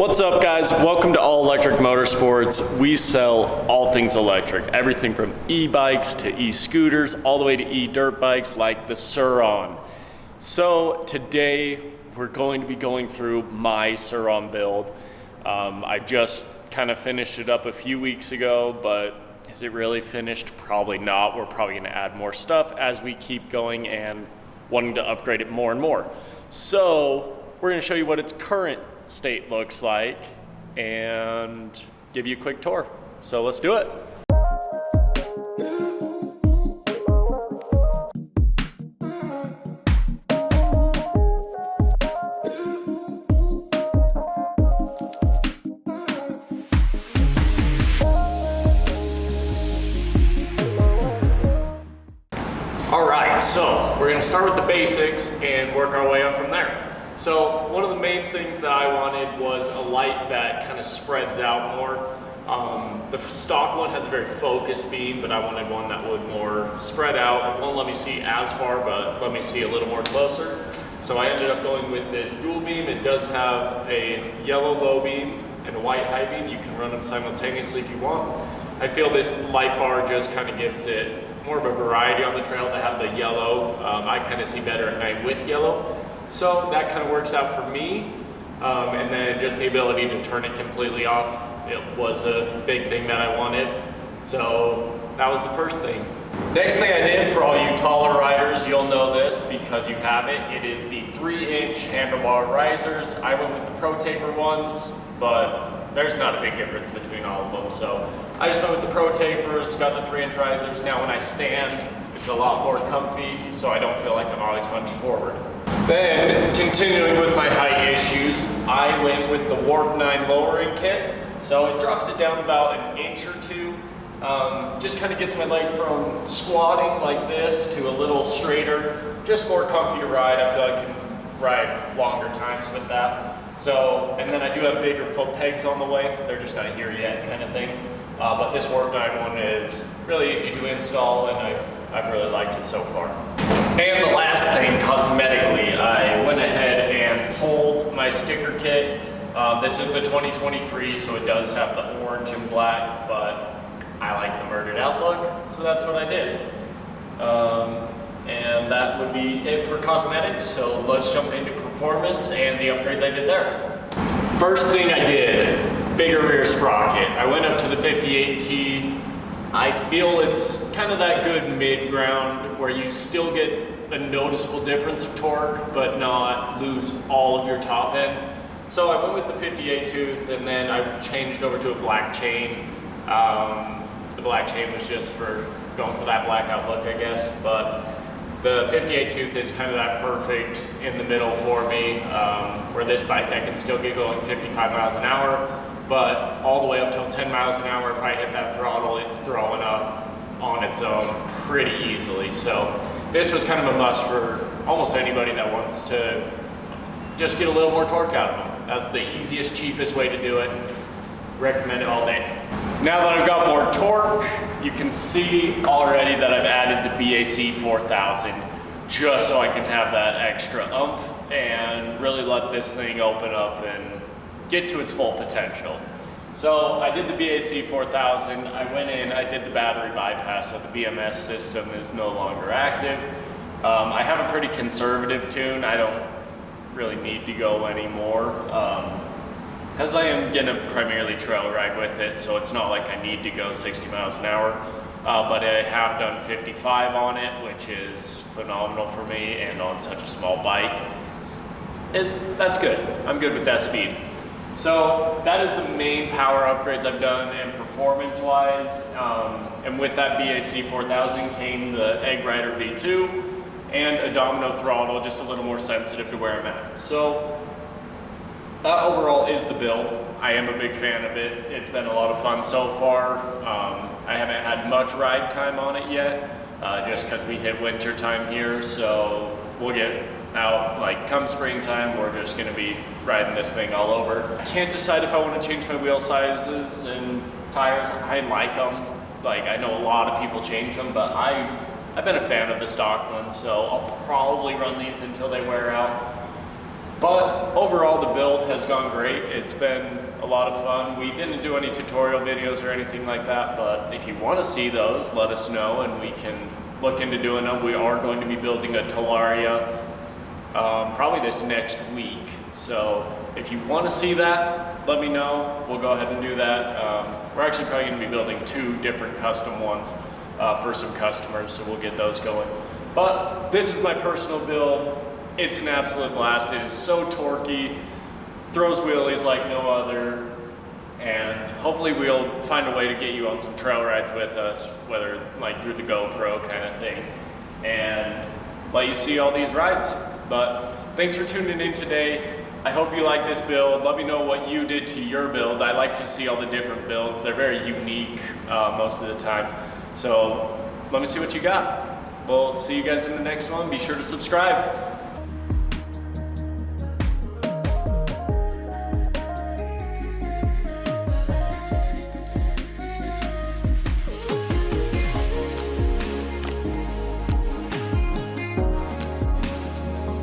What's up, guys? Welcome to All Electric Motorsports. We sell all things electric, everything from e-bikes to e-scooters, all the way to e-dirt bikes like the Sur-Ron. So today we're going to be going through my Sur-Ron build. I just kind of finished it up a few weeks ago, but is it really finished? Probably not. We're probably going to add more stuff as we keep going and wanting to upgrade it more and more. So we're going to show you what its current state looks like and give you a quick tour. So let's do it. All right, so we're gonna start with the basics and work our way up from there. So one of the main things that I wanted was a light that kind of spreads out more. The stock one has a very focused beam, but I wanted one that would more spread out. It won't let me see as far, but let me see a little more closer. So I ended up going with this dual beam. It does have a yellow low beam and a white high beam. You can run them simultaneously if you want. I feel this light bar just kind of gives it more of a variety on the trail to have the yellow. I kind of see better at night with yellow. So that kind of works out for me. And then just the ability to turn it completely off, it was a big thing that I wanted. So that was the first thing. Next thing I did, for all you taller riders, you'll know this because you have it. It is the 3-inch handlebar risers. I went with the Pro Taper ones, but there's not a big difference between all of them. So I just went with the Pro Tapers, got the 3-inch risers. Now when I stand, it's a lot more comfy, so I don't feel like I'm always hunched forward. Then, continuing with my height issues, I went with the Warp 9 lowering kit. So it drops it down about an inch or two. Just kind of gets my leg from squatting like this to a little straighter. Just more comfy to ride. I feel I can ride longer times with that. So, and then I do have bigger foot pegs on the way. They're just not here yet, kind of thing. But this Warp 9 one is really easy to install, and I've really liked it so far. And the last thing, cosmetically, I went ahead and pulled my sticker kit. This is the 2023, so it does have the orange and black, but I like the murdered out look, so that's what I did. And that would be it for cosmetics, so let's jump into performance and the upgrades I did there. First thing I did, bigger rear sprocket. I went up to the 58T. I feel it's kind of that good mid-ground where you still get a noticeable difference of torque, but not lose all of your top end. So I went with the 58 tooth, and then I changed over to a black chain. The black chain was just for going for that blackout look, I guess, but the 58 tooth is kind of that perfect in the middle for me, where this bike I can still get going 55 miles an hour, but all the way up till 10 miles an hour, if I hit that throttle, it's throwing up on its own pretty easily. So this was kind of a must for almost anybody that wants to just get a little more torque out of them. That's the easiest, cheapest way to do it. Recommend it all day. Now that I've got more torque, you can see already that I've added the BAC 4000 just so I can have that extra oomph and really let this thing open up and get to its full potential. So I did the BAC 4000, I went in, I did the battery bypass, so the BMS system is no longer active. I have a pretty conservative tune. I don't really need to go anymore because I am gonna primarily trail ride with it, so it's not like I need to go 60 miles an hour. But I have done 55 on it, which is phenomenal for me, and on such a small bike. That's good. I'm good with that speed. So that is the main power upgrades I've done, and performance-wise, and with that BAC 4000 came the Egg Rider V2 and a Domino throttle, just a little more sensitive to where I'm at. So that overall is the build. I am a big fan of it. It's been a lot of fun so far. I haven't had much ride time on it yet, just because we hit winter time here, so we'll get out, like come springtime, we're just gonna be riding this thing all over. I can't decide if I want to change my wheel sizes and tires. I like them. Like, I know a lot of people change them, but I've been a fan of the stock ones, so I'll probably run these until they wear out. But overall, the build has gone great. It's been a lot of fun. We didn't do any tutorial videos or anything like that, but if you want to see those, let us know and we can look into doing them. We are going to be building a Talaria probably this next week. So if you want to see that, let me know. We'll go ahead and do that. We're actually probably going to be building 2 different custom ones for some customers, so we'll get those going. But this is my personal build. It's an absolute blast. It is so torquey, throws wheelies like no other, and hopefully we'll find a way to get you on some trail rides with us, whether like through the GoPro kind of thing, and let you see all these rides. But thanks for tuning in today. I hope you like this build. Let me know what you did to your build. I like to see all the different builds. They're very unique most of the time. So let me see what you got. We'll see you guys in the next one. Be sure to subscribe.